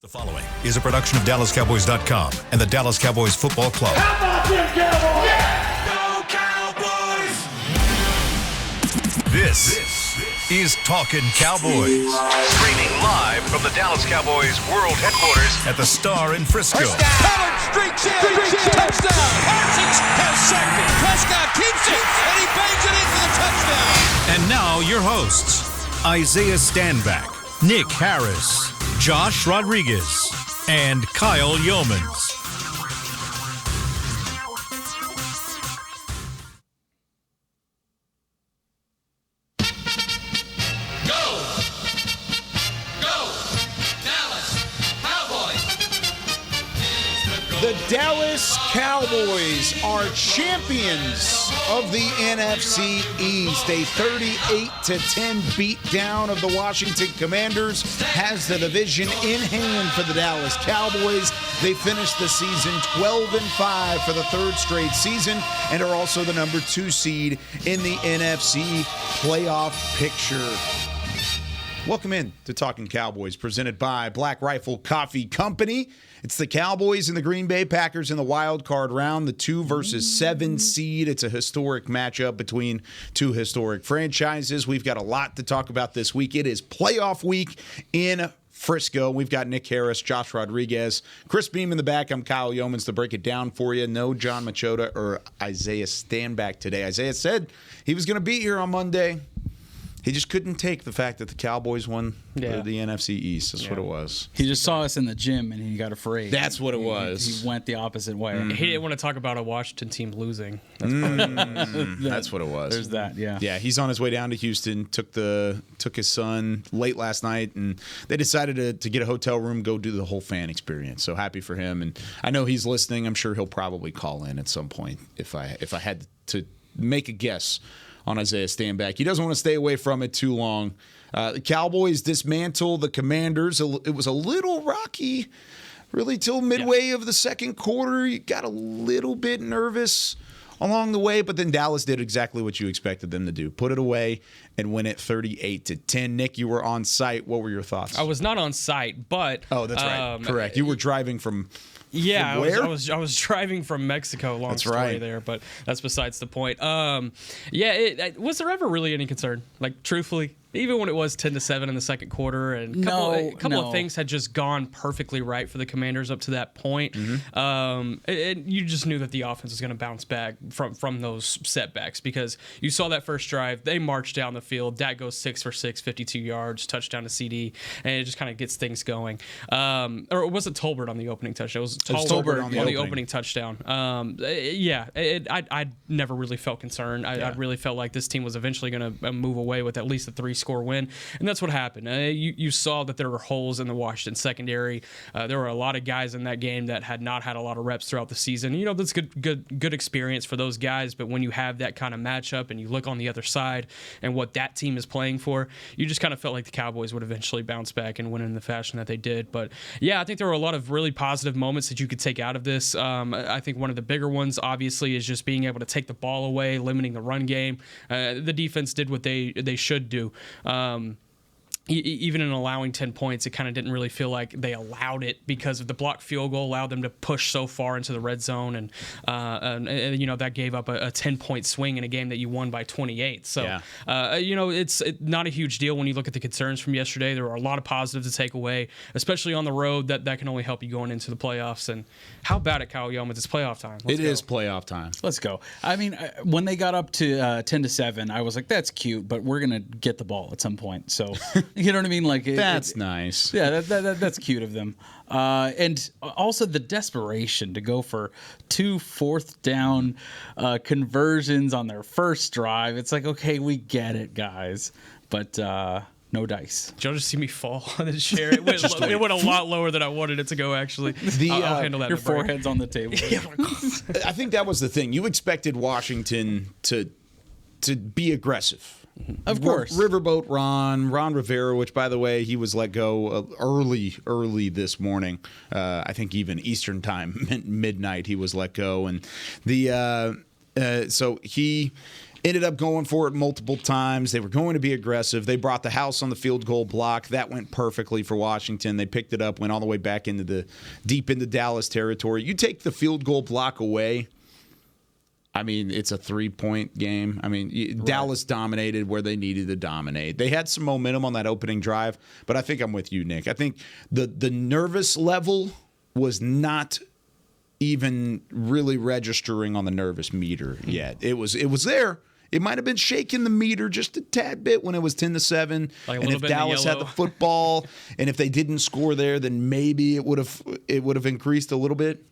The following is a production of DallasCowboys.com and the Dallas Cowboys Football Club. How about them Cowboys? Yeah! Go Cowboys! This is Talkin Cowboys. Streaming live from the Dallas Cowboys World Headquarters at the Star in Frisco. Pollard streaks in. Touchdown. Parsons has sacked it. Prescott keeps it, and he bangs it in for the touchdown. And now your hosts, Isaiah Stanback, Nick Harris, Josh Rodriguez, and Kyle Yeomans. The Dallas Cowboys are champions of the NFC East. A 38-10 beatdown of the Washington Commanders has the division in hand for the Dallas Cowboys. They finished the season 12-5 for the third straight season and are also the number 2 seed in the NFC playoff picture. Welcome in to Talkin Cowboys, presented by Black Rifle Coffee Company. It's the Cowboys and the Green Bay Packers in the wild card round, the 2 versus 7 seed. It's a historic matchup between two historic franchises. We've got a lot to talk about this week. It is playoff week in Frisco. We've got Nick Harris, Josh Rodriguez, Chris Beam in the back. I'm Kyle Yeomans to break it down for you. No John Machota or Isaiah Stanback today. Isaiah said he was going to be here on Monday. He just couldn't take the fact that the Cowboys won the NFC East. That's what it was. He just saw us in the gym and he got afraid. That's what it was. He went the opposite way. He didn't want to talk about a Washington team losing. That's what it was. There's that, yeah. Yeah, he's on his way down to Houston. Took his son late last night, and they decided to get a hotel room, go do the whole fan experience. So happy for him, and I know he's listening. I'm sure he'll probably call in at some point if I had to make a guess on Isaiah Stanback. He doesn't want to stay away from it too long. The Cowboys dismantle the Commanders. It was a little rocky, really, till midway of the second quarter. You got a little bit nervous along the way, but then Dallas did exactly what you expected them to do. Put it away and win it 38-10. Nick, you were on site. What were your thoughts? I was not on site, but oh, that's right. Correct. You were driving from I where? was driving from Mexico. Long that's story right. there, but that's besides the point. Was there ever really any concern? Like, truthfully, even when it was 10-7 in the second quarter, and a couple of things had just gone perfectly right for the Commanders up to that point. And you just knew that the offense was going to bounce back from those setbacks, because you saw that first drive. They marched down the field. Dak goes 6 for 6, 52 yards, touchdown to CD, and it just kind of gets things going. Or was it Tolbert on the opening touchdown? It was Tolbert on the opening touchdown. I never really felt concerned. I really felt like this team was eventually going to move away with at least a 3-score win, and that's what happened. You saw that there were holes in the Washington secondary. There were a lot of guys in that game that had not had a lot of reps throughout the season. You know, that's good experience for those guys, but when you have that kind of matchup and you look on the other side and what that team is playing for, you just kind of felt like the Cowboys would eventually bounce back and win in the fashion that they did. But yeah, I think there were a lot of really positive moments that you could take out of this. I think one of the bigger ones, obviously, is just being able to take the ball away, limiting the run game. The defense did what they should do. Even in allowing 10 points, it kind of didn't really feel like they allowed it, because of the blocked field goal allowed them to push so far into the red zone, and that gave up a 10-point swing in a game that you won by 28. So, it's not a huge deal when you look at the concerns from yesterday. There were a lot of positives to take away, especially on the road. That can only help you going into the playoffs. And how about it, Kyle Yeomans? It's playoff time. Let's go. It is playoff time. Let's go. I mean, when they got up to 10-7, I was like, that's cute, but we're going to get the ball at some point. So... You know what I mean? Like that's nice. Yeah, that's cute of them. And also the desperation to go for 2 fourth-down conversions on their first drive. It's like, okay, we get it, guys, but no dice. Did y'all just see me fall on the chair? It went a lot lower than I wanted it to go, actually. I'll handle that. Your forehead's on the table. I think that was the thing. You expected Washington to be aggressive. Of course. Riverboat Ron Rivera, which, by the way, he was let go early this morning. I think even Eastern time, midnight, he was let go. And so he ended up going for it multiple times. They were going to be aggressive. They brought the house on the field goal block. That went perfectly for Washington. They picked it up, went all the way back deep into Dallas territory. You take the field goal block away, I mean, it's a 3-point game. I mean, right. Dallas dominated where they needed to dominate. They had some momentum on that opening drive, but I think I'm with you, Nick. I think the nervous level was not even really registering on the nervous meter yet. It was there. It might have been shaking the meter just a tad bit when it was 10-7. And if Dallas had the football, and if they didn't score there, then maybe it would have increased a little bit.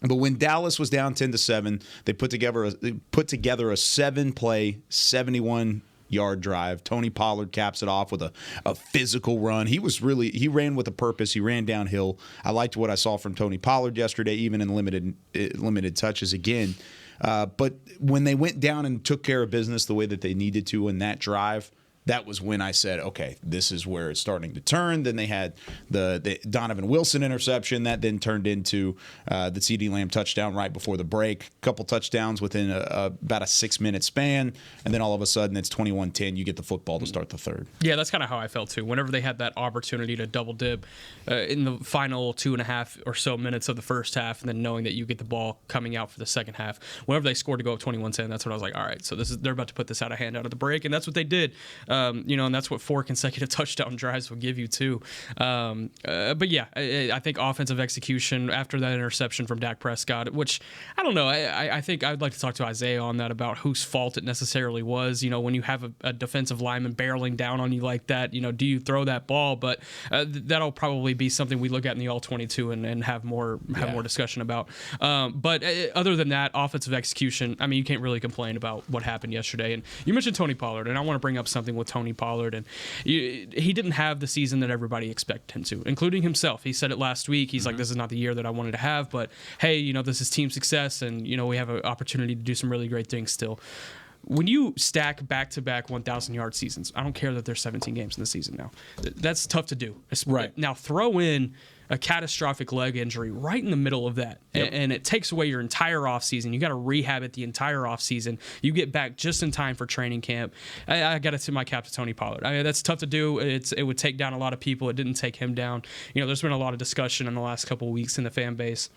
But when Dallas was down 10-7, they put together a 7-play, 71-yard drive. Tony Pollard caps it off with a physical run. He ran with a purpose. He ran downhill. I liked what I saw from Tony Pollard yesterday, even in limited touches again. But when they went down and took care of business the way that they needed to in that drive, that was when I said, okay, this is where it's starting to turn. Then they had the Donovan Wilson interception that then turned into the CeeDee Lamb touchdown right before the break. A couple touchdowns within about a 6-minute span. And then all of a sudden it's 21-10. You get the football to start the third. Yeah, that's kind of how I felt too. Whenever they had that opportunity to double dip in the final 2.5 or so minutes of the first half, and then knowing that you get the ball coming out for the second half, whenever they scored to go up 21-10, that's when I was like, all right, so they're about to put this out of hand out of the break. And that's what they did. And that's what 4 consecutive touchdown drives will give you too. But yeah, I think offensive execution after that interception from Dak Prescott, which I don't know. I think I'd like to talk to Isaiah on that about whose fault it necessarily was. When you have a defensive lineman barreling down on you like that, do you throw that ball? But that'll probably be something we look at in the All-22 and have more discussion about. But other than that, offensive execution, I mean, you can't really complain about what happened yesterday. And you mentioned Tony Pollard, and I want to bring up something with Tony Pollard. And he didn't have the season that everybody expected him to, including himself. He said it last week. He's like, this is not the year that I wanted to have, but hey, this is team success, and we have an opportunity to do some really great things still. When you stack back-to-back 1,000-yard seasons, I don't care that there's 17 games in the season now. That's tough to do. Right. Now throw in a catastrophic leg injury right in the middle of that, and it takes away your entire offseason. You got to rehab it the entire offseason. You get back just in time for training camp. I got to tip my cap to Tony Pollard. I mean, that's tough to do. It would take down a lot of people. It didn't take him down. There's been a lot of discussion in the last couple of weeks in the fan base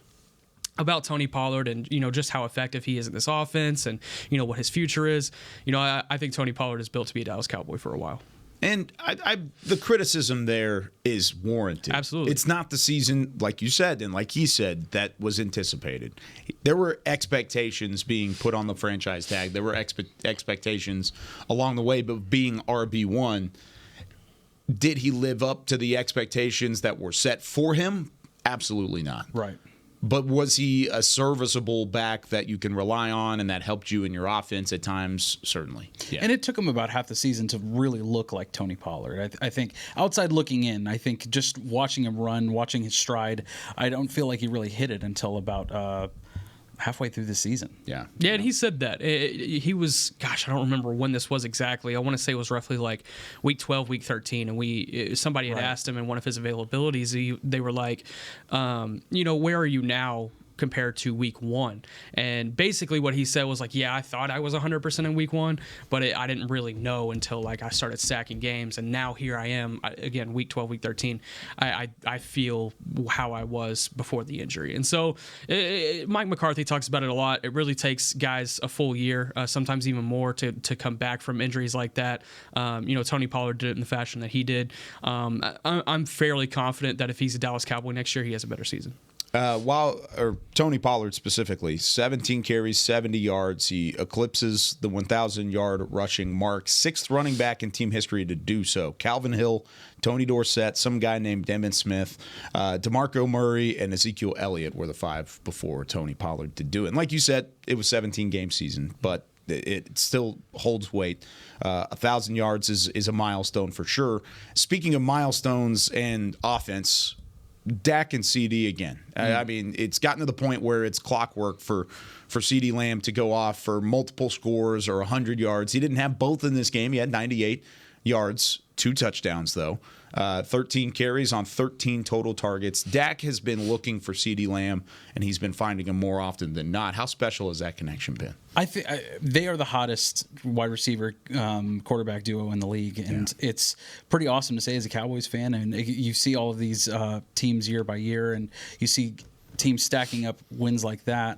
about Tony Pollard and, just how effective he is in this offense and, what his future is. I think Tony Pollard is built to be a Dallas Cowboy for a while. And the criticism there is warranted. Absolutely. It's not the season, like you said, and like he said, that was anticipated. There were expectations being put on the franchise tag. There were expectations along the way, but being RB1, did he live up to the expectations that were set for him? Absolutely not. Right. But was he a serviceable back that you can rely on and that helped you in your offense at times? Certainly. Yeah. And it took him about half the season to really look like Tony Pollard. I think outside looking in, I think just watching him run, watching his stride, I don't feel like he really hit it until about halfway through the season. Yeah, and he said that. He was, I don't remember when this was exactly. I want to say it was roughly like week 12, week 13, and somebody had asked him in one of his availabilities, they were like, where are you now compared to week 1? And basically what he said was like, yeah, I thought I was 100% in week 1, but I didn't really know until I started stacking games, and now here I am again, week 12, week 13. I feel how I was before the injury. And so Mike McCarthy talks about it a lot. It really takes guys a full year, sometimes even more, to come back from injuries like that. Tony Pollard did it in the fashion that he did. I'm fairly confident that if he's a Dallas Cowboy next year, he has a better season. Tony Pollard specifically, 17 carries, 70 yards. He eclipses the 1,000-yard rushing mark, 6th running back in team history to do so. Calvin Hill, Tony Dorsett, some guy named Emmitt Smith, DeMarco Murray, and Ezekiel Elliott were the 5 before Tony Pollard to do it. And like you said, it was 17-game season, but it still holds weight. 1,000 yards is a milestone for sure. Speaking of milestones and offense, Dak and CD again. I mean, it's gotten to the point where it's clockwork for CeeDee Lamb to go off for multiple scores or 100 yards. He didn't have both in this game. He had 98. yards, 2 touchdowns, though. 13 carries on 13 total targets. Dak has been looking for CeeDee Lamb, and he's been finding him more often than not. How special has that connection been? I think they are the hottest wide receiver quarterback duo in the league, and it's pretty awesome to say as a Cowboys fan. And you see all of these teams year by year, and you see teams stacking up wins like that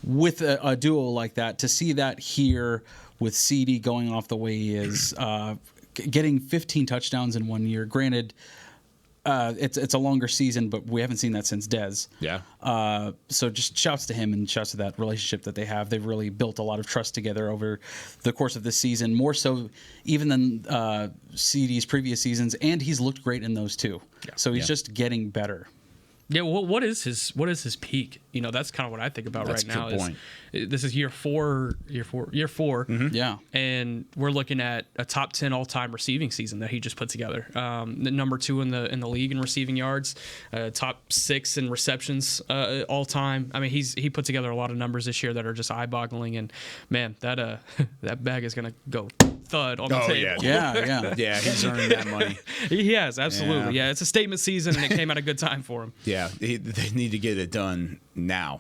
with a duo like that. To see that here with CeeDee going off the way he is. Getting 15 touchdowns in 1 year. Granted, it's a longer season, but we haven't seen that since Dez. Yeah. So just shouts to him and shouts to that relationship that they have. They've really built a lot of trust together over the course of this season, more so even than CD's previous seasons, and he's looked great in those too. Yeah. So he's just getting better. Yeah, well, what is his peak? That's kind of what I think about right now. This is year four. Mm-hmm. Yeah, and we're looking at a top 10 all-time receiving season that he just put together. The number 2 in the league in receiving yards, top 6 in receptions all time. I mean, he put together a lot of numbers this year that are just eye-boggling. And man, that that bag is gonna go thud on the table. Yeah, he's earned that money. He has, absolutely. Yeah, it's a statement season, and it came at a good time for him. Yeah, they need to get it done now.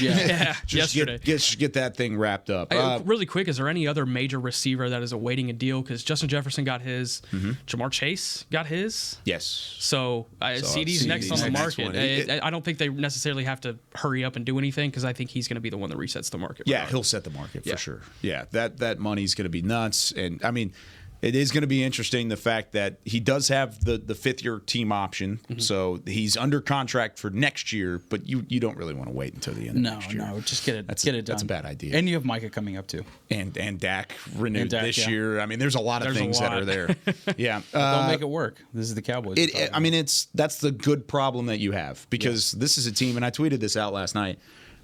Yesterday. Get that thing wrapped up. Really quick, is there any other major receiver that is awaiting a deal? Because Justin Jefferson got his, Jamar Chase got his. Yes. So CeeDee's next on the market. I don't think they necessarily have to hurry up and do anything because I think he's going to be the one that resets the market. Yeah, he'll set the market for sure. Yeah, that money's going to be nuts. And I mean, it is going to be interesting, the fact that he does have the 5th-year team option. So he's under contract for next year, but you don't really want to wait until the end of next year. No, just get it done. That's a bad idea. And you have Micah coming up too. And Dak renewed this year. I mean, there's a lot of things that are there. Yeah. Don't make it work. This is the Cowboys. That's the good problem that you have, because this is a team, and I tweeted this out last night,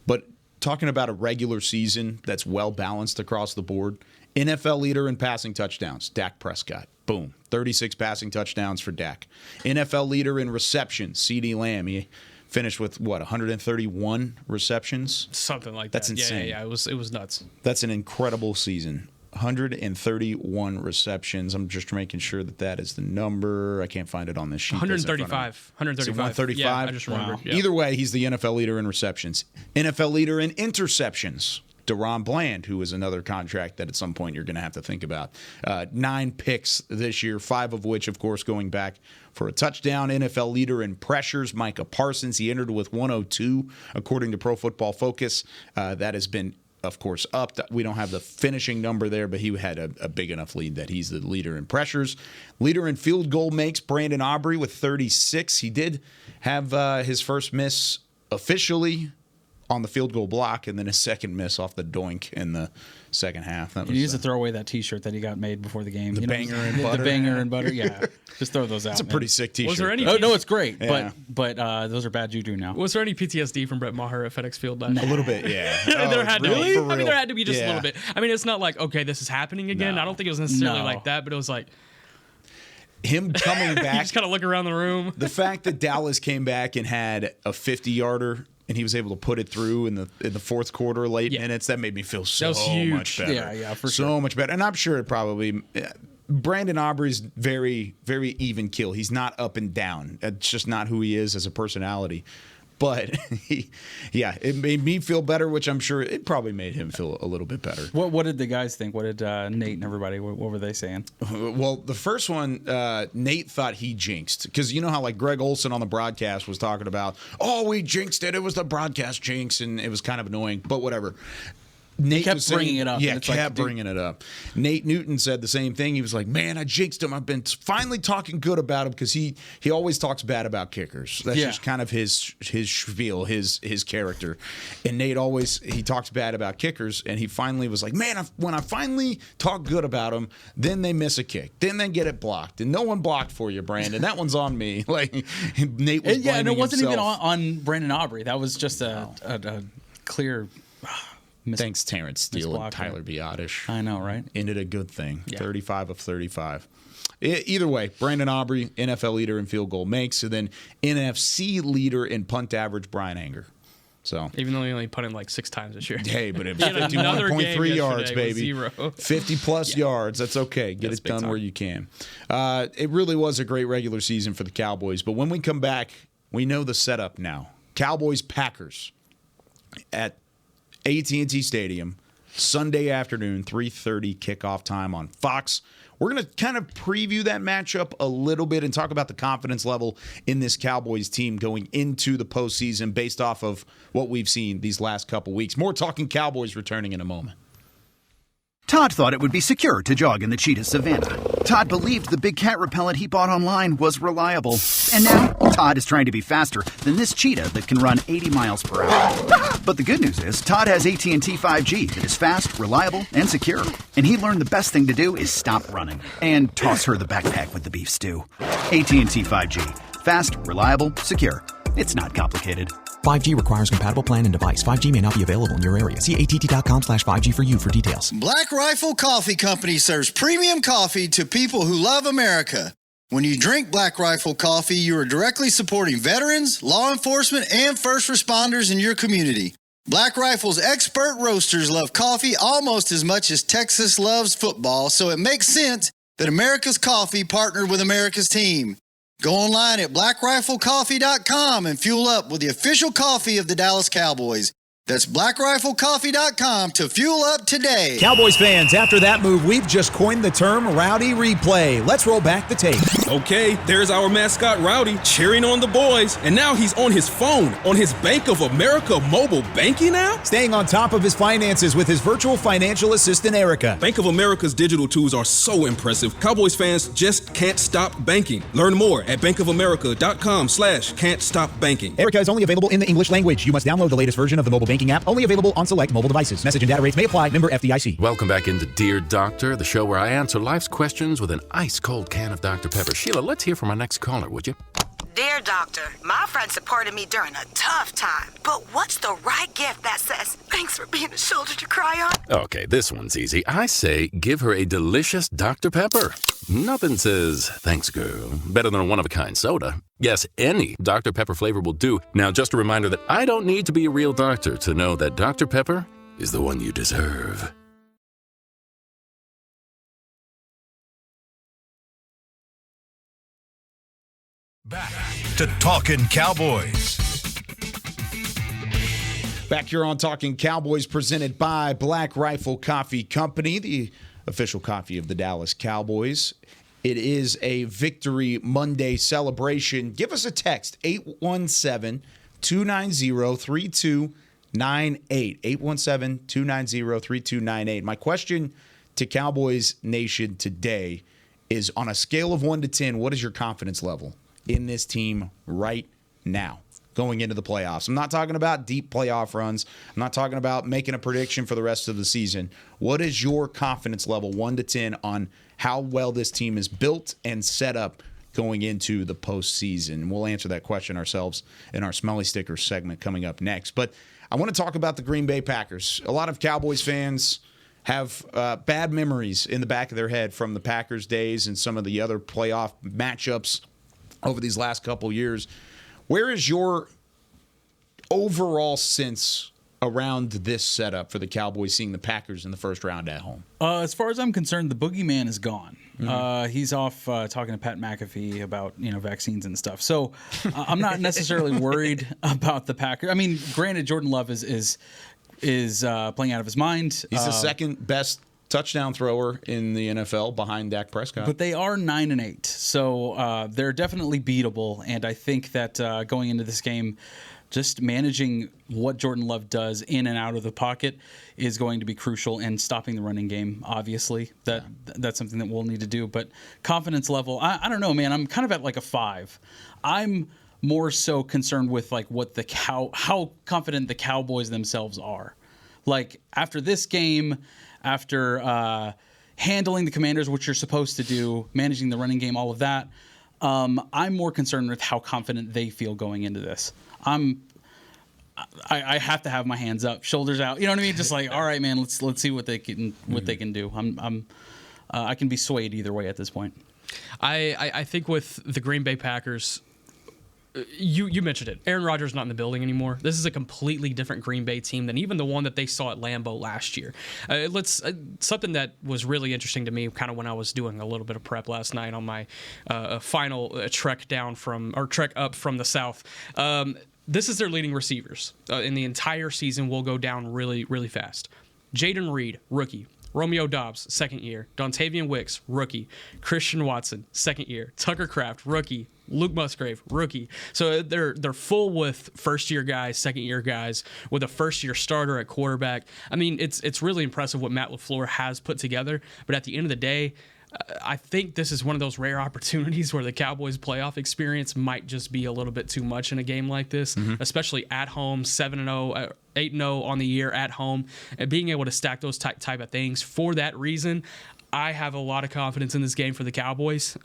but talking about a regular season that's well balanced across the board. NFL leader in passing touchdowns, Dak Prescott. Boom. 36 passing touchdowns for Dak. NFL leader in receptions, CeeDee Lamb. He finished with, 131 receptions? Something like that. That's insane. Yeah, it was nuts. That's an incredible season. 131 receptions. I'm just making sure that is the number. I can't find it on this sheet. 135. 135? Yeah, I just remembered. Wow. Yeah. Either way, he's the NFL leader in receptions. NFL leader in interceptions. DeRon Bland, who is another contract that at some point you're going to have to think about. 9 picks this year, 5 of which, of course, going back for a touchdown. NFL leader in pressures, Micah Parsons. He entered with 102, according to Pro Football Focus. That has been, of course, upped. We don't have the finishing number there, but he had a big enough lead that he's the leader in pressures. Leader in field goal makes, Brandon Aubrey with 36. He did have his first miss officially on the field goal block, and then a second miss off the doink in the second half. That was, he needs to throw away that T-shirt that he got made before the game. The banger and butter. The banger and butter, yeah. Just throw those out. It's a pretty sick T-shirt. Was there any? Oh, no, it's great, Yeah. but those are bad juju now. Was there any PTSD from Brett Maher at FedEx Field? A little bit, yeah. There had to really? be. For I mean, real? there had to be just a Yeah. little bit. I mean, it's not like, okay, this is happening again. No. I don't think it was necessarily No. like that, but it was like Him coming you back. just kind of look around the room. The fact that Dallas came back and had a 50-yarder and he was able to put it through in the fourth quarter, late minutes, that made me feel so was huge. much better. Yeah, for so sure. much better. And I'm sure it probably Brandon Aubrey's very, very even kill. He's not up and down. It's just not who he is as a personality. But it made me feel better, which I'm sure it probably made him feel a little bit better. What did the guys think? What did Nate and everybody? What were they saying? Well, the first one, Nate thought he jinxed, because you know how like Greg Olson on the broadcast was talking about, we jinxed it. It was the broadcast jinx, and it was kind of annoying. But whatever. Nate kept was saying, bringing it up. Yeah, and it's kept bringing it up. Nate Newton said the same thing. He was like, "Man, I jinxed him. I've been finally talking good about him, because he always talks bad about kickers. That's just kind of his spiel, his character." And Nate he talks bad about kickers, and he finally was like, "Man, when I finally talk good about them, then they miss a kick, then they get it blocked, and no one blocked for you, Brandon. That one's on me." Like Nate was blaming and it wasn't himself. even on Brandon Aubrey. That was just a clear. Thanks, Terrence Steele and misblock Tyler Biadasz. I know, right? Ended a good thing. 35 of 35. Either way, Brandon Aubrey, NFL leader in field goal makes, and then NFC leader in punt average, Brian Anger. So even though he only punted like 6 times this year. Hey, but it was He had another game 51.3 yards, yesterday with baby. 0. 50-plus yards. That's okay. Get That's it done big time. where you can. It really was a great regular season for the Cowboys. But when we come back, we know the setup now. Cowboys-Packers at AT&T Stadium, Sunday afternoon, 3:30 kickoff time on Fox. We're going to kind of preview that matchup a little bit and talk about the confidence level in this Cowboys team going into the postseason based off of what we've seen these last couple weeks. More Talking Cowboys returning in a moment. Todd thought it would be secure to jog in the cheetah savanna. Todd believed the big cat repellent he bought online was reliable. And now, Todd is trying to be faster than this cheetah that can run 80 miles per hour. But the good news is, Todd has AT&T 5G that is fast, reliable, and secure. And he learned the best thing to do is stop running and toss her the backpack with the beef stew. AT&T 5G. Fast, reliable, secure. It's not complicated. 5G requires compatible plan and device. 5G may not be available in your area. See att.com/5G for you for details. Black Rifle Coffee Company serves premium coffee to people who love America. When you drink Black Rifle coffee, you are directly supporting veterans, law enforcement, and first responders in your community. Black Rifle's expert roasters love coffee almost as much as Texas loves football, so it makes sense that America's Coffee partnered with America's team. Go online at blackriflecoffee.com and fuel up with the official coffee of the Dallas Cowboys. That's blackriflecoffee.com to fuel up today. Cowboys fans, after that move, we've just coined the term Rowdy Replay. Let's roll back the tape. Okay, there's our mascot Rowdy cheering on the boys, and now he's on his phone, on his Bank of America mobile banking app? Staying on top of his finances with his virtual financial assistant, Erica. Bank of America's digital tools are so impressive. Cowboys fans just can't stop banking. Learn more at bankofamerica.com/can't-stop-banking. Erica is only available in the English language. You must download the latest version of the mobile banking app, only available on select mobile devices. Message and data rates may apply. Member FDIC. Welcome back into Dear Doctor, the show where I answer life's questions with an ice-cold can of Dr. Pepper. Sheila, let's hear from our next caller, would you? Dear Doctor, my friend supported me during a tough time, but what's the right gift that says, thanks for being a shoulder to cry on? Okay, this one's easy. I say give her a delicious Dr. Pepper. Nothing says, thanks, girl, better than a one-of-a-kind soda. Yes, any Dr. Pepper flavor will do. Now, just a reminder that I don't need to be a real doctor to know that Dr. Pepper is the one you deserve. Back to Talkin Cowboys. Back here on Talking Cowboys, presented by Black Rifle Coffee Company, the official coffee of the Dallas Cowboys. It is a Victory Monday celebration. Give us a text, 817-290-3298. 817-290-3298. My question to Cowboys Nation today is, on a scale of 1 to 10, what is your confidence level in this team right now going into the playoffs? I'm not talking about deep playoff runs. I'm not talking about making a prediction for the rest of the season. What is your confidence level, 1 to 10, on how well this team is built and set up going into the postseason? We'll answer that question ourselves in our Smelly Stickers segment coming up next. But I want to talk about the Green Bay Packers. A lot of Cowboys fans have bad memories in the back of their head from the Packers days and some of the other playoff matchups over these last couple years. Where is your overall sense around this setup for the Cowboys, seeing the Packers in the first round at home? As far as I'm concerned, the boogeyman is gone. Mm-hmm. He's off talking to Pat McAfee about vaccines and stuff. So I'm not necessarily worried about the Packers. I mean, granted, Jordan Love is playing out of his mind. He's the second best touchdown thrower in the NFL behind Dak Prescott. But they are 9-8, so they're definitely beatable. And I think that going into this game, just managing what Jordan Love does in and out of the pocket is going to be crucial, and stopping the running game, obviously. That's something that we'll need to do. But confidence level, I don't know, man. I'm kind of at like a 5. I'm more so concerned with like what how confident the Cowboys themselves are. Like after this game, after handling the Commanders, which you're supposed to do, managing the running game, all of that, I'm more concerned with how confident they feel going into this. I have to have my hands up, shoulders out. You know what I mean? Just like, all right, man, let's see what they can do. I can be swayed either way at this point. I think with the Green Bay Packers, You mentioned it. Aaron Rodgers not in the building anymore. This is a completely different Green Bay team than even the one that they saw at Lambeau last year. Something that was really interesting to me, kind of when I was doing a little bit of prep last night on my final trek up from the South. This is their leading receivers in the entire season. Will go down really, really fast. Jaden Reed, rookie. Romeo Doubs, second year. Dontavian Wicks, rookie. Christian Watson, second year. Tucker Kraft, rookie. Luke Musgrave, rookie. So they're full with first-year guys, second-year guys, with a first-year starter at quarterback. I mean, it's really impressive what Matt LaFleur has put together. But at the end of the day, I think this is one of those rare opportunities where the Cowboys' playoff experience might just be a little bit too much in a game like this, especially at home, 7-0, 8-0 on the year at home, and being able to stack those type of things. For that reason, I have a lot of confidence in this game for the Cowboys.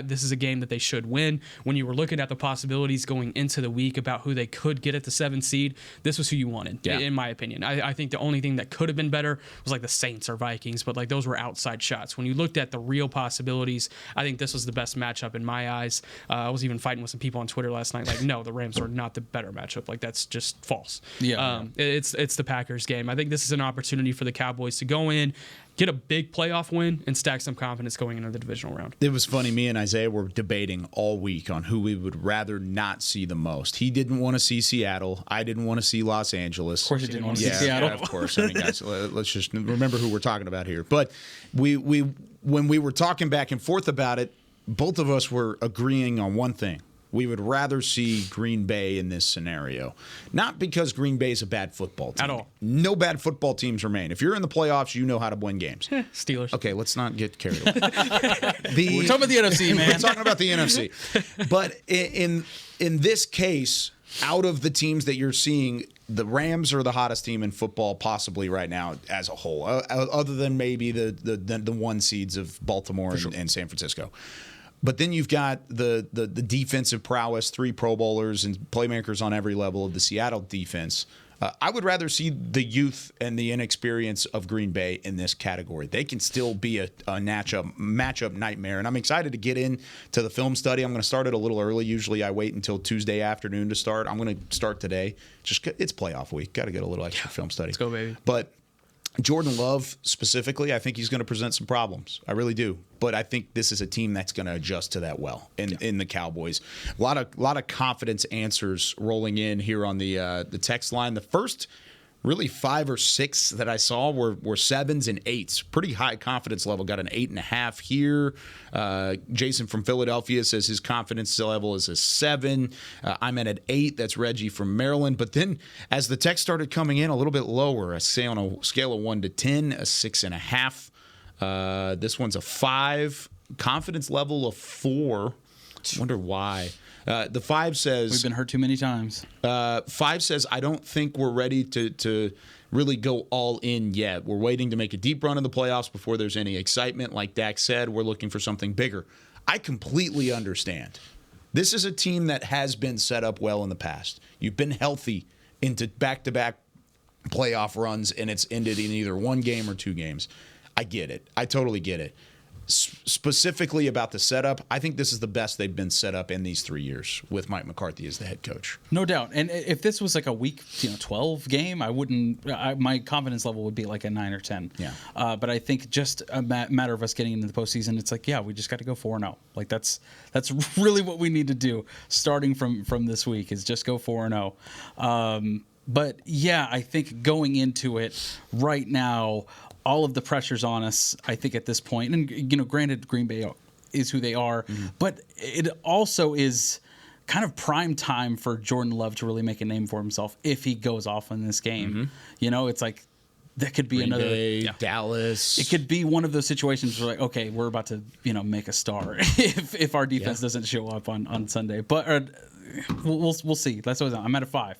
This is a game that they should win. When you were looking at the possibilities going into the week about who they could get at the 7th seed, this was who you wanted, in my opinion. I think the only thing that could have been better was like the Saints or Vikings, but like those were outside shots. When you looked at the real possibilities, I think this was the best matchup in my eyes. I was even fighting with some people on Twitter last night, like, no, the Rams are not the better matchup. Like, that's just false. It's the Packers game. I think this is an opportunity for the Cowboys to go in, get a big playoff win, and stack some confidence going into the divisional round. It was funny. Me and Isaiah were debating all week on who we would rather not see the most. He didn't want to see Seattle. I didn't want to see Los Angeles. Of course you didn't want to see Seattle. Yeah, of course. I mean, guys, let's just remember who we're talking about here. But we when we were talking back and forth about it, both of us were agreeing on one thing. We would rather see Green Bay in this scenario. Not because Green Bay is a bad football team. At all. No bad football teams remain. If you're in the playoffs, you know how to win games. Steelers. Okay, let's not get carried away. We're talking about the NFC, man. We're talking about the NFC. But in this case, out of the teams that you're seeing, the Rams are the hottest team in football possibly right now as a whole, other than maybe the one seeds of Baltimore and San Francisco. But then you've got the defensive prowess, 3 Pro Bowlers and playmakers on every level of the Seattle defense. I would rather see the youth and the inexperience of Green Bay in this category. They can still be a matchup nightmare. And I'm excited to get into the film study. I'm going to start it a little early. Usually I wait until Tuesday afternoon to start. I'm going to start today. It's playoff week. Got to get a little extra film study. Let's go, baby. But Jordan Love specifically, I think he's going to present some problems. I really do. But I think this is a team that's going to adjust to that well in the Cowboys. A lot of confidence answers rolling in here on the text line. The first really 5 or 6 that I saw were 7s and 8s. Pretty high confidence level. Got an 8.5 here. Jason from Philadelphia says his confidence level is a 7. I'm at an 8. That's Reggie from Maryland. But then as the text started coming in a little bit lower, I say on a scale of 1 to 10, a 6.5. This one's a 5. Confidence level of 4. Wonder why. The 5 says we've been hurt too many times. 5 says I don't think we're ready to really go all in yet. We're waiting to make a deep run in the playoffs before there's any excitement. Like Dak said, we're looking for something bigger. I completely understand. This is a team that has been set up well in the past. You've been healthy into back-to-back playoff runs, and it's ended in either 1 game or 2 games. I get it. I totally get it. Specifically about the setup, I think this is the best they've been set up in these 3 years with Mike McCarthy as the head coach. No doubt. And if this was like a week 12 game, I wouldn't. My confidence level would be like a 9 or 10. Yeah. But I think just a matter of us getting into the postseason, it's like, yeah, we just got to go 4-0. Like that's really what we need to do starting from this week is just go 4-0. But yeah, I think going into it right now, all of the pressure's on us, I think, at this point. And, granted, Green Bay is who they are, but it also is kind of prime time for Jordan Love to really make a name for himself if he goes off in this game. It's like that could be Green another Bay, Dallas. It could be one of those situations where, like, okay, we're about to, make a star if our defense doesn't show up on Sunday. But we'll see. That's what I'm at a 5.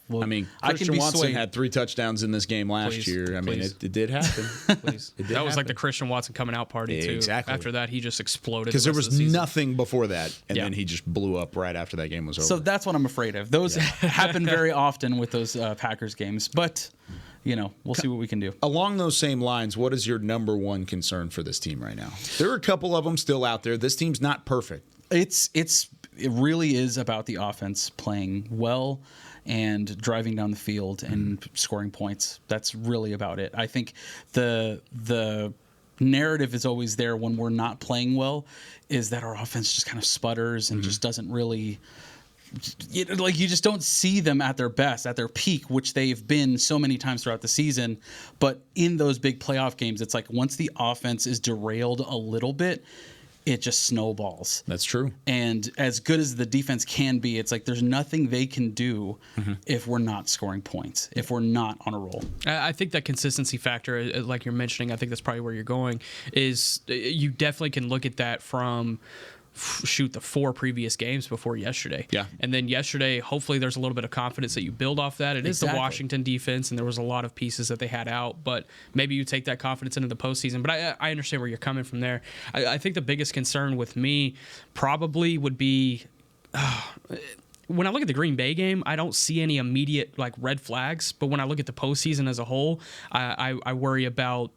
Christian Watson had 3 touchdowns in this game last year. It did happen. Please. That was like the Christian Watson coming out party too. Exactly. After that, he just exploded. Because there was nothing before that, and then he just blew up right after that game was over. So that's what I'm afraid of. Those happen very often with those Packers games, but we'll see what we can do. Along those same lines, what is your number 1 concern for this team right now? There are a couple of them still out there. This team's not perfect. It's it really is about the offense playing well and driving down the field and scoring points. That's really about it. I think the narrative is always there when we're not playing well, is that our offense just kind of sputters and just doesn't really, you just don't see them at their best, at their peak, which they've been so many times throughout the season. But in those big playoff games, it's like once the offense is derailed a little bit, it just snowballs. That's true. And as good as the defense can be, it's like there's nothing they can do if we're not scoring points, if we're not on a roll. I think that consistency factor, like you're mentioning, I think that's probably where you're going, is you definitely can look at that from the 4 previous games before yesterday. Yeah. And then yesterday, hopefully there's a little bit of confidence that you build off that. It is the Washington defense, and there was a lot of pieces that they had out, but maybe you take that confidence into the postseason. But I understand where you're coming from there. I think the biggest concern with me probably would be when I look at the Green Bay game, I don't see any immediate red flags. But when I look at the postseason as a whole, I worry about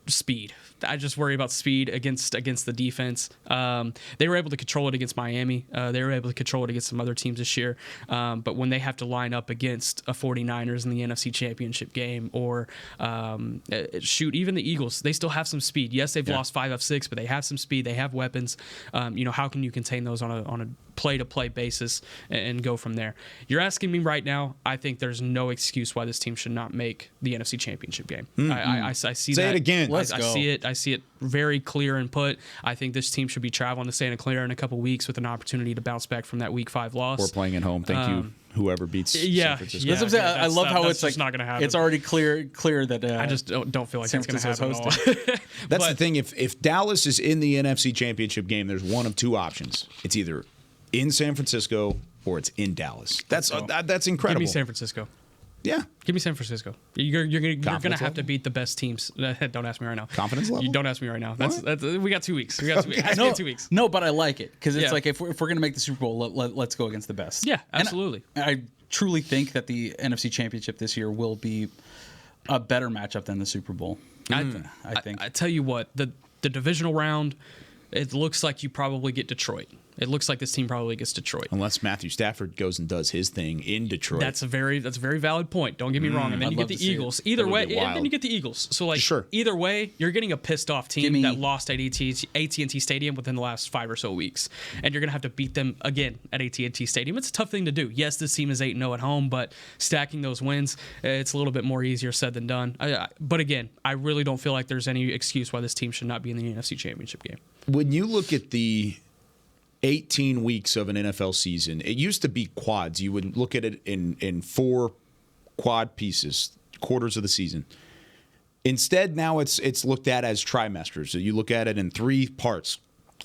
speed. I just worry about speed against the defense. They were able to control it against Miami. They were able to control it against some other teams this year. But when they have to line up against a 49ers in the NFC Championship game, or even the Eagles, they still have some speed. Yes, they've lost 5 of 6, but they have some speed. They have weapons. How can you contain those on a play-to-play basis and go from there? You're asking me right now. I think there's no excuse why this team should not make the NFC Championship game. I see that. Say it again. I see it. I see it very clear and put. I think this team should be traveling to Santa Clara in a couple weeks with an opportunity to bounce back from that Week 5 loss. We're playing at home. Thank you, whoever beats San Francisco. That's what I'm saying. I love how it's like not going to happen. It's already clear that I just don't feel like San that's going to happen Francisco's at all. That's the thing. If Dallas is in the NFC Championship game, there's one of 2 options. It's either in San Francisco or it's in Dallas. That's incredible. Give me San Francisco. Yeah. Give me San Francisco. You're going to have to beat the best teams. Don't ask me right now. Confidence level? You don't ask me right now. We got 2 weeks. We got 2 weeks. Ask me in 2 weeks. No, but I like it because it's like if we're going to make the Super Bowl, let's go against the best. Yeah, absolutely. And I truly think that the NFC Championship this year will be a better matchup than the Super Bowl. I think. I tell you what, the divisional round, it looks like you probably get Detroit. It looks like this team probably gets Detroit. Unless Matthew Stafford goes and does his thing in Detroit. That's a very valid point. Don't get me wrong. And then you get the Eagles. Either way, and then you get the Eagles. So either way, you're getting a pissed off team that lost at AT&T Stadium within the last 5 or so weeks, and you're gonna have to beat them again at AT&T Stadium. It's a tough thing to do. Yes, this team is 8-0 at home, but stacking those wins, it's a little bit more easier said than done. But again, I really don't feel like there's any excuse why this team should not be in the NFC Championship game. When you look at the 18 weeks of an NFL season, it used to be quads. You would look at it in 4 quad pieces, quarters of the season. Instead, now it's looked at as trimesters. So you look at it in 3 parts.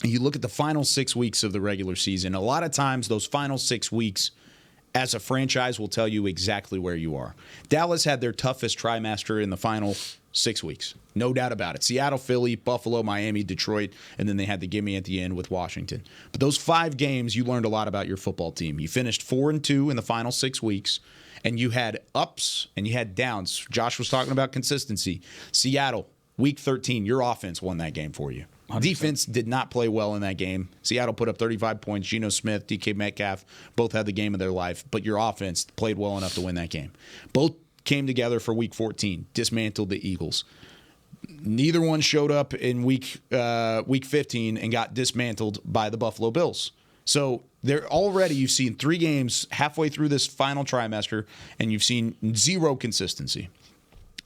You look at the final 6 weeks of the regular season. A lot of times, those final 6 weeks, as a franchise, will tell you exactly where you are. Dallas had their toughest trimester in the final 6 weeks. No doubt about it. Seattle, Philly, Buffalo, Miami, Detroit, and then they had the gimme at the end with Washington. But those 5 games, you learned a lot about your football team. You finished 4-2 in the final 6 weeks, and you had ups and you had downs. Josh was talking about consistency. Seattle, week 13, your offense won that game for you. 100%. Defense did not play well in that game. Seattle put up 35 points. Geno Smith, DK Metcalf, both had the game of their life, but your offense played well enough to win that game. Both came together for week 14, dismantled the Eagles. Neither one showed up in week 15 and got dismantled by the Buffalo Bills. So you've seen 3 games halfway through this final trimester, and you've seen 0 consistency.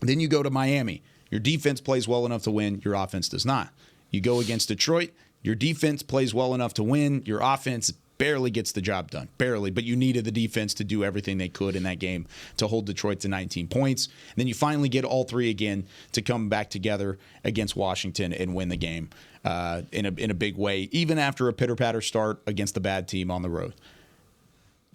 Then you go to Miami. Your defense plays well enough to win. Your offense does not. You go against Detroit. Your defense plays well enough to win. Your offense barely gets the job done. Barely. But you needed the defense to do everything they could in that game to hold Detroit to 19 points. And then you finally get all 3 again to come back together against Washington and win the game in a big way, even after a pitter-patter start against the bad team on the road.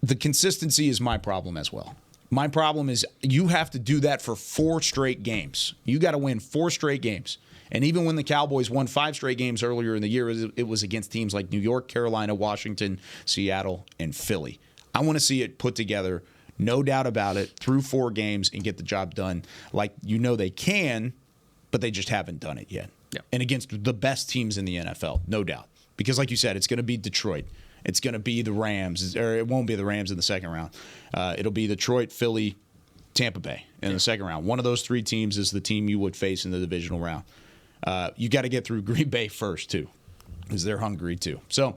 The consistency is my problem as well. My problem is you have to do that for 4 straight games. You got to win 4 straight games. And even when the Cowboys won 5 straight games earlier in the year, it was against teams like New York, Carolina, Washington, Seattle, and Philly. I want to see it put together, no doubt about it, through 4 games and get the job done like they can, but they just haven't done it yet. Yeah. And against the best teams in the NFL, no doubt. Because like you said, it's going to be Detroit. It's going to be the Rams, or it won't be the Rams in the second round. It'll be Detroit, Philly, Tampa Bay in the second round. One of those three teams is the team you would face in the divisional round. You got to get through Green Bay first, too, because they're hungry, too. So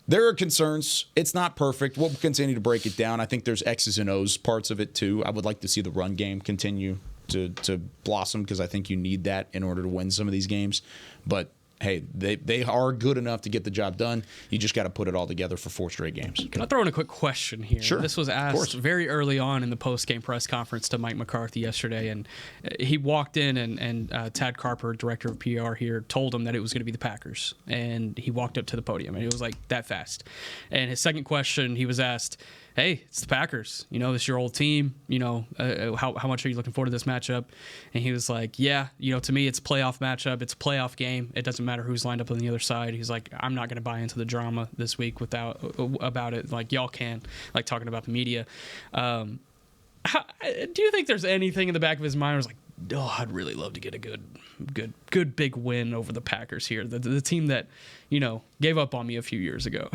there are concerns. It's not perfect. We'll continue to break it down. I think there's X's and O's parts of it, too. I would like to see the run game continue to blossom because I think you need that in order to win some of these games. But hey, they are good enough to get the job done. You just got to put it all together for 4 straight games. Can I throw in a quick question here? Sure. This was asked very early on in the post-game press conference to Mike McCarthy yesterday, and he walked in, and Tad Carper, director of PR here, told him that it was going to be the Packers, and he walked up to the podium, and it was like that fast. And his second question, he was asked, hey, it's the Packers. You know, this is your old team. You know, how much are you looking forward to this matchup? And he was like, yeah, you know, to me, it's a playoff matchup. It's a playoff game. It doesn't matter who's lined up on the other side. He's like, I'm not going to buy into the drama this week about it. Like, y'all can, like talking about the media. Do you think there's anything in the back of his mind where it's like, oh, I'd really love to get a good big win over the Packers here, the team that, you know, gave up on me a few years ago?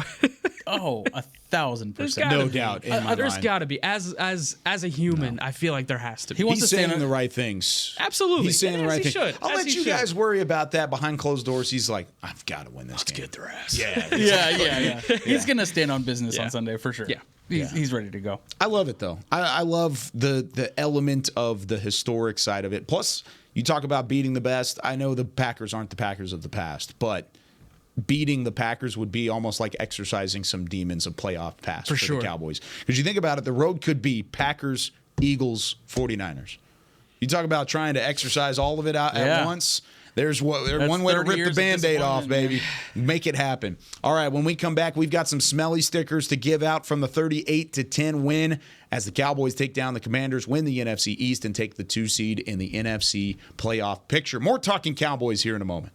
Oh, 1,000%, no doubt. There's got to be, as a human, I feel like there has to be. He's saying the right things. Absolutely, he's saying the right things. I'll let you guys worry about that behind closed doors. He's like, I've got to win this game. Let's get their ass. Yeah. He's gonna stand on business on Sunday for sure. Yeah. He's ready to go. I love it though. I love the element of the historic side of it. Plus, you talk about beating the best. I know the Packers aren't the Packers of the past, but beating the Packers would be almost like exercising some demons of playoff past for the Cowboys. Because you think about it, the road could be Packers, Eagles, 49ers. You talk about trying to exercise all of it out at once. There's one way to rip the Band-Aid off, baby. Make it happen. All right, when we come back, we've got some smelly stickers to give out from the 38-10 win as the Cowboys take down the Commanders, win the NFC East, and take the 2 seed in the NFC playoff picture. More Talking Cowboys here in a moment.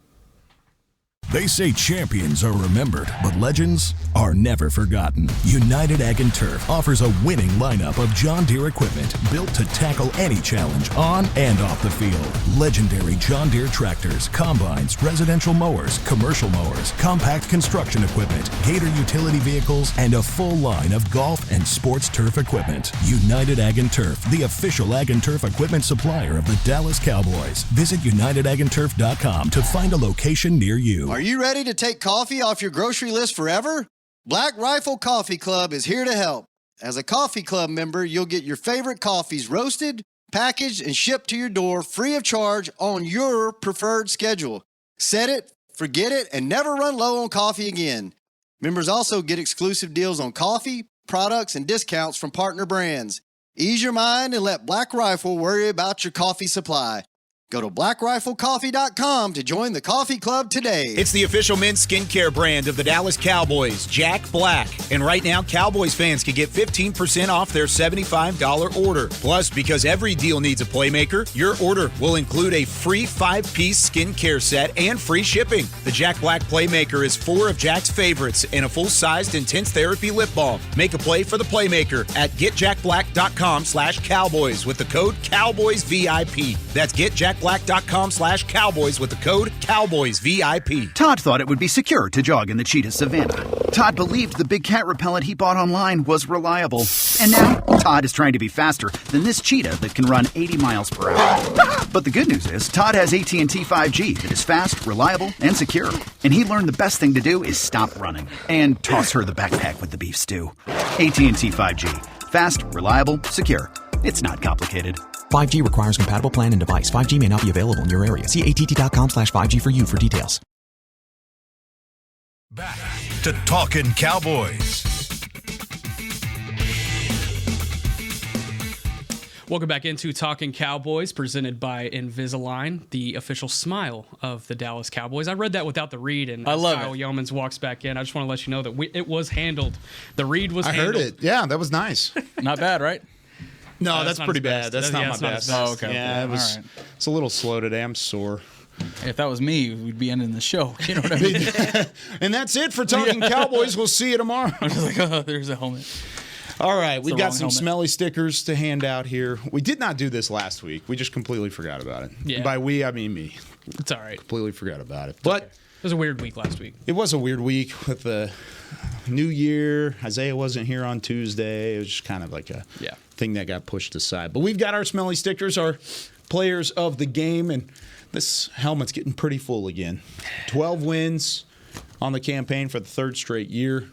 They say champions are remembered, but legends are never forgotten. United Ag & Turf offers a winning lineup of John Deere equipment built to tackle any challenge on and off the field. Legendary John Deere tractors, combines, residential mowers, commercial mowers, compact construction equipment, Gator utility vehicles, and a full line of golf and sports turf equipment. United Ag & Turf, the official Ag & Turf equipment supplier of the Dallas Cowboys. Visit UnitedAgAndTurf.com to find a location near you. Are you ready to take coffee off your grocery list forever? Black Rifle Coffee Club is here to help. As a coffee club member, you'll get your favorite coffees roasted, packaged, and shipped to your door free of charge on your preferred schedule. Set it, forget it, and never run low on coffee again. Members also get exclusive deals on coffee, products, and discounts from partner brands. Ease your mind and let Black Rifle worry about your coffee supply. Go to blackriflecoffee.com to join the coffee club today. It's the official men's skincare brand of the Dallas Cowboys, Jack Black. And right now, Cowboys fans can get 15% off their $75 order. Plus, because every deal needs a playmaker, your order will include a free 5-piece skincare set and free shipping. The Jack Black Playmaker is 4 of Jack's favorites and a full-sized intense therapy lip balm. Make a play for the playmaker at getjackblack.com/Cowboys with the code CowboysVIP. That's getjackblack.com/Cowboys with the code CowboysVIP. Todd thought it would be secure to jog in the cheetah savanna. Todd believed the big cat repellent he bought online was reliable. And now, Todd is trying to be faster than this cheetah that can run 80 miles per hour. But the good news is, Todd has AT&T 5G that is fast, reliable, and secure. And he learned the best thing to do is stop running and toss her the backpack with the beef stew. AT&T 5G. Fast, reliable, secure. It's not complicated. 5G requires compatible plan and device. 5G may not be available in your area. See att.com/5G for you for details. Back to Talkin Cowboys. Welcome back into Talkin Cowboys, presented by Invisalign, the official smile of the Dallas Cowboys. I read that without the read, and I love Kyle it. Yeomans walks back in. I just want to let you know that it was handled. The read was handled. I heard it. Yeah, that was nice. Not bad, right? No, that's that's pretty bad. That's not my best. Oh, okay. Yeah, it was. All right. It's a little slow today. I'm sore. If that was me, we'd be ending the show. You know what I mean? And that's it for Talking Cowboys. We'll see you tomorrow. I was like, oh, there's a helmet. All right, we've the got wrong some helmet. smelly stickers to hand out here. We did not do this last week. We just completely forgot about it. Yeah. By we, I mean me. It's all right. Completely forgot about it. But was a weird week last week. It was a weird week with the New Year. Isaiah wasn't here on Tuesday. It was just kind of like a thing that got pushed aside. But we've got our smelly stickers, our players of the game, and this helmet's getting pretty full again. 12 wins on the campaign for the third straight year.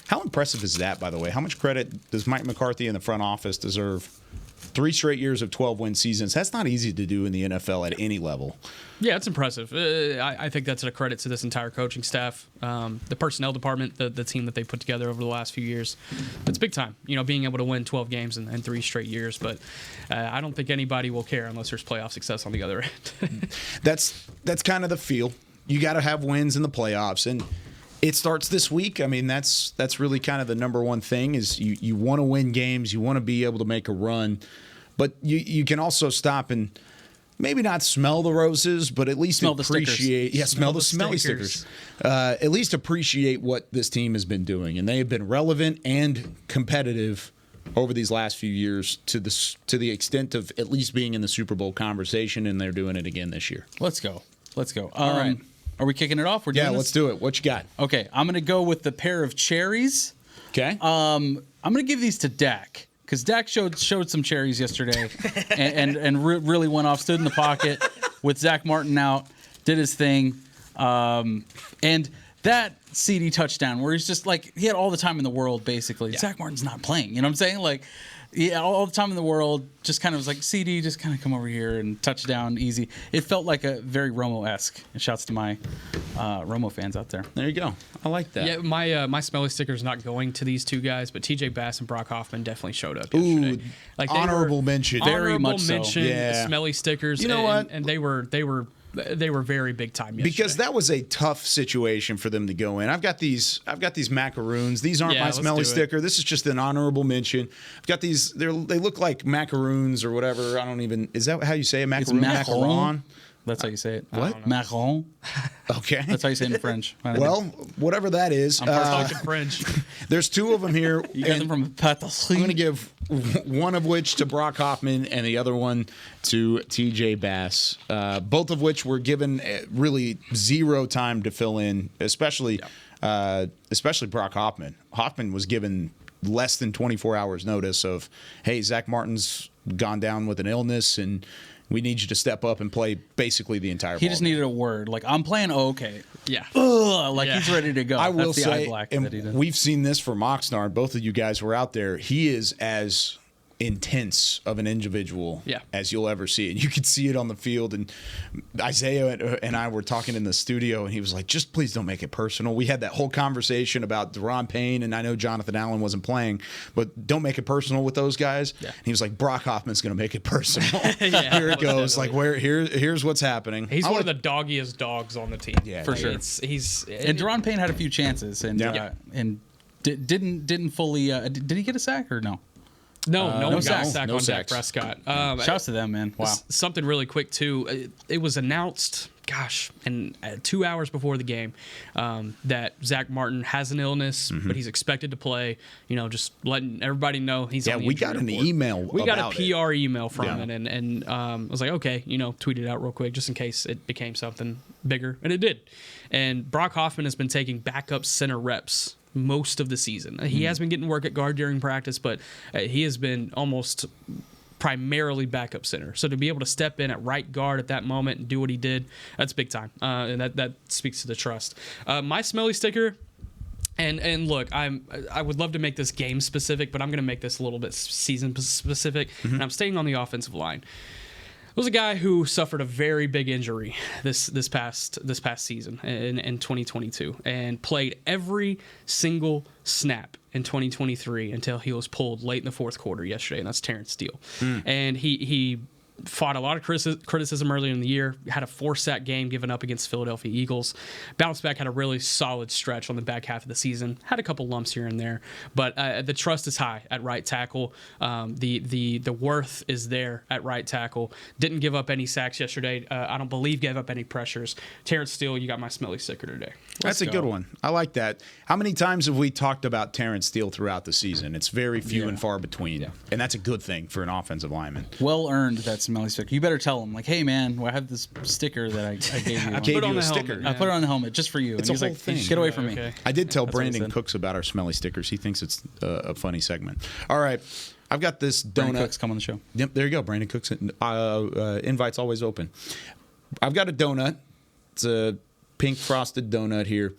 How impressive is that, by the way? How much credit does Mike McCarthy and the front office deserve? 3 straight years of 12-win seasons. That's not easy to do in the NFL at any level. Yeah, it's impressive. I think that's a credit to this entire coaching staff, the personnel department, the team that they put together over the last few years. It's big time, being able to win 12 games in 3 straight years. But I don't think anybody will care unless there's playoff success on the other end. That's kind of the feel. You got to have wins in the playoffs, and it starts this week. I mean, that's really kind of the number one thing is you want to win games. You want to be able to make a run. But you can also stop and maybe not smell the roses, but at least appreciate. Smell the smelly stickers. At least appreciate what this team has been doing. And they have been relevant and competitive over these last few years to the extent of at least being in the Super Bowl conversation, and they're doing it again this year. Let's go. All right. Are we kicking it off? We're doing this? Let's do it. What you got? Okay, I'm going to go with the pair of cherries. Okay. I'm going to give these to Dak because Dak showed some cherries yesterday and really went off, stood in the pocket with Zach Martin out, did his thing. And that CD touchdown where he's just like, he had all the time in the world, basically. Yeah. Zach Martin's not playing. You know what I'm saying? Like, yeah, all the time in the world, just kind of was like, CD, just kind of come over here and touchdown easy. It felt like a very Romo-esque. And shouts to my Romo fans out there. There you go. I like that. Yeah, my smelly sticker is not going to these two guys, but TJ Bass and Brock Hoffman definitely showed up yesterday. Like honorable mention. Very much so. Yeah. Smelly stickers. You know what? And they were very big time yesterday. Because that was a tough situation for them to go in. I've got these macaroons. These aren't my smelly sticker. This is just an honorable mention. I've got these. They look like macaroons or whatever. I don't even. Is that how you say it? Macaroon. Macaron. That's how you say it. What? Macaron. Okay. That's how you say it in French. Well, whatever that is. I'm talking French. There's 2 of them here. You got them from Patisserie. I'm going to give one of which to Brock Hoffman and the other one to TJ Bass, both of which were given really 0 time to fill in, especially Brock Hoffman. Hoffman was given less than 24 hours notice of, hey, Zach Martin's gone down with an illness and we need you to step up and play basically the entire ball. He just needed a word. Like, I'm playing okay. Yeah. He's ready to go. I will That's the say, eye black and that he did. we've seen this for Moxnard. Both of you guys were out there. He is as intense of an individual as you'll ever see. And you could see it on the field. And Isaiah and I were talking in the studio, and he was like, just please don't make it personal. We had that whole conversation about Deron Payne, and I know Jonathan Allen wasn't playing, but don't make it personal with those guys. Yeah. And he was like, Brock Hoffman's going to make it personal. Here it goes. Definitely. Like, here's what's happening. He's one of the doggiest dogs on the team. Yeah, for sure. And Deron Payne had a few chances and didn't fully. Did he get a sack or no? No sack on Dak Prescott. Shouts to them, man. Wow. Something really quick, too. It was announced, and 2 hours before the game, that Zach Martin has an illness, but he's expected to play. Just letting everybody know he's on the we got an email. We got a PR email from it, and I was like, okay, tweet it out real quick just in case it became something bigger, and it did. And Brock Hoffman has been taking backup center reps most of the season. He has been getting work at guard during practice, but he has been almost primarily backup center. So to be able to step in at right guard at that moment and do what he did, that's big time. And that speaks to the trust. My smelly sticker, and look, I would love to make this game specific, but I'm going to make this a little bit season specific, and I'm staying on the offensive line. There was a guy who suffered a very big injury this past season in 2022 and played every single snap in 2023 until he was pulled late in the fourth quarter yesterday, and that's Terrence Steele. And he fought a lot of criticism earlier in the year, had a 4-sack game given up against Philadelphia Eagles, bounced back, had a really solid stretch on the back half of the season, had a couple lumps here and there, but the trust is high at right tackle. The worth is there at right tackle. Didn't give up any sacks yesterday. I don't believe gave up any pressures. Terrence Steele, you got my smelly sticker today. That's a good one. I like that. How many times have we talked about Terrence Steele throughout the season? It's very few and far between, and that's a good thing for an offensive lineman. Well earned, that smelly sticker. You better tell him, like, hey, man, I have this sticker that I gave you. I gave you a sticker. I put it on the helmet just for you. It's and a he's whole like, thing. get away from me. Okay. I did tell That's what he Brandon said. Cooks about our smelly stickers. He thinks it's a funny segment. All right. I've got this Brandon donut. Cooks, come on the show. Yep, there you go. Brandon Cooks. Invite's always open. I've got a donut. It's a pink frosted donut here.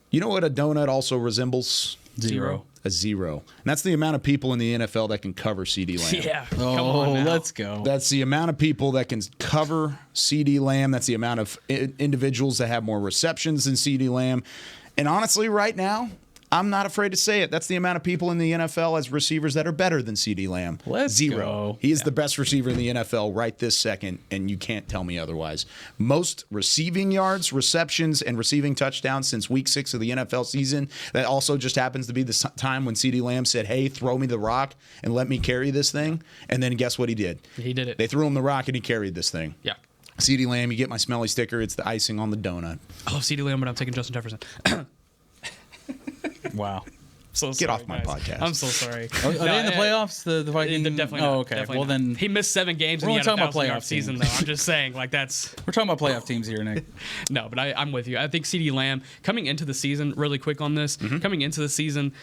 You know what a donut also resembles? Zero. A zero. And that's the amount of people in the NFL that can cover CeeDee Lamb. Yeah. Come Oh, on now. let's go. That's the amount of people that can cover CeeDee Lamb. That's the amount of individuals that have more receptions than CeeDee Lamb. And honestly, right now, I'm not afraid to say it. That's the amount of people in the NFL as receivers that are better than CeeDee Lamb. Let's Zero. go. He is the best receiver in the NFL right this second, and you can't tell me otherwise. Most receiving yards, receptions, and receiving touchdowns since week 6 of the NFL season. That also just happens to be the time when CeeDee Lamb said, hey, throw me the rock and let me carry this thing. And then guess what he did? He did it. They threw him the rock, and he carried this thing. Yeah. CeeDee Lamb, you get my smelly sticker. It's the icing on the donut. I love CeeDee Lamb, but I'm taking Justin Jefferson. Wow. So Get sorry, off my guys. podcast. I'm so sorry. Are they in the playoffs? The Vikings? Definitely. Oh, not. okay. Definitely well, not. then he missed 7 games We're and he only had a talking about 1,000-yard playoff season, teams. though. I'm just saying, like, that's. we're talking about playoff teams here, Nick. No, but I'm with you. I think CeeDee Lamb, coming into the season, really quick on this, coming into the season,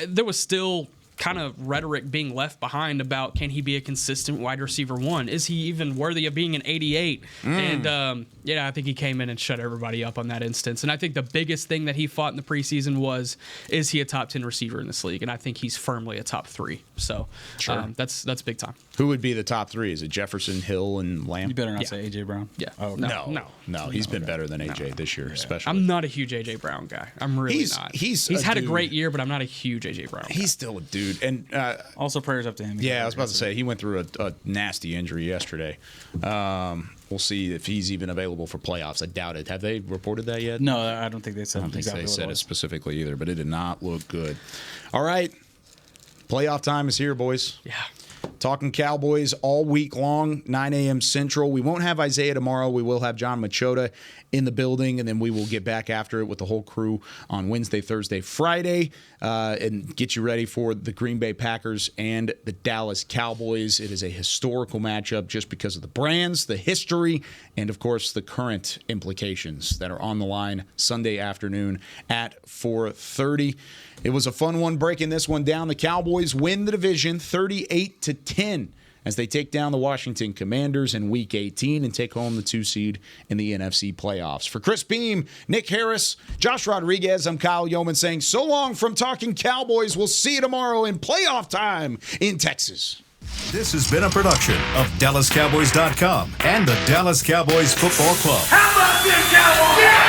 there was still kind of rhetoric being left behind about can he be a consistent wide receiver 1? Is he even worthy of being an 88? And, I think he came in and shut everybody up on that instance. And I think the biggest thing that he fought in the preseason was, is he a top 10 receiver in this league? And I think he's firmly a top 3. So that's big time. Who would be the top 3? Is it Jefferson, Hill, and Lamb? You better not say A.J. Brown. Yeah. Oh, No. He's been better than AJ this year, especially. I'm not a huge A.J. Brown guy. I'm really not. He's had a dude. great year, but I'm not a huge A.J. Brown guy. He's still a dude. And Also, prayers up to him. yeah, I was about to say, he went through a nasty injury yesterday. We'll see if he's even available for playoffs. I doubt it. Have they reported that yet? No, I don't think they said I don't think exactly they what said it it was. specifically either, but it did not look good. All right. Playoff time is here, boys. Yeah. Talking Cowboys all week long, 9 a.m. Central. We won't have Isaiah tomorrow. We will have John Machota in the building, and then we will get back after it with the whole crew on Wednesday, Thursday, Friday, and get you ready for the Green Bay Packers and the Dallas Cowboys. It is a historical matchup just because of the brands, the history, and, of course, the current implications that are on the line Sunday afternoon at 4:30. It was a fun one breaking this one down. The Cowboys win the division 38-10 as they take down the Washington Commanders in Week 18 and take home the 2 seed in the NFC playoffs. For Chris Beam, Nick Harris, Josh Rodriguez, I'm Kyle Yeoman saying so long from Talking Cowboys. We'll see you tomorrow in playoff time in Texas. This has been a production of DallasCowboys.com and the Dallas Cowboys Football Club. How about this, Cowboys? Yeah!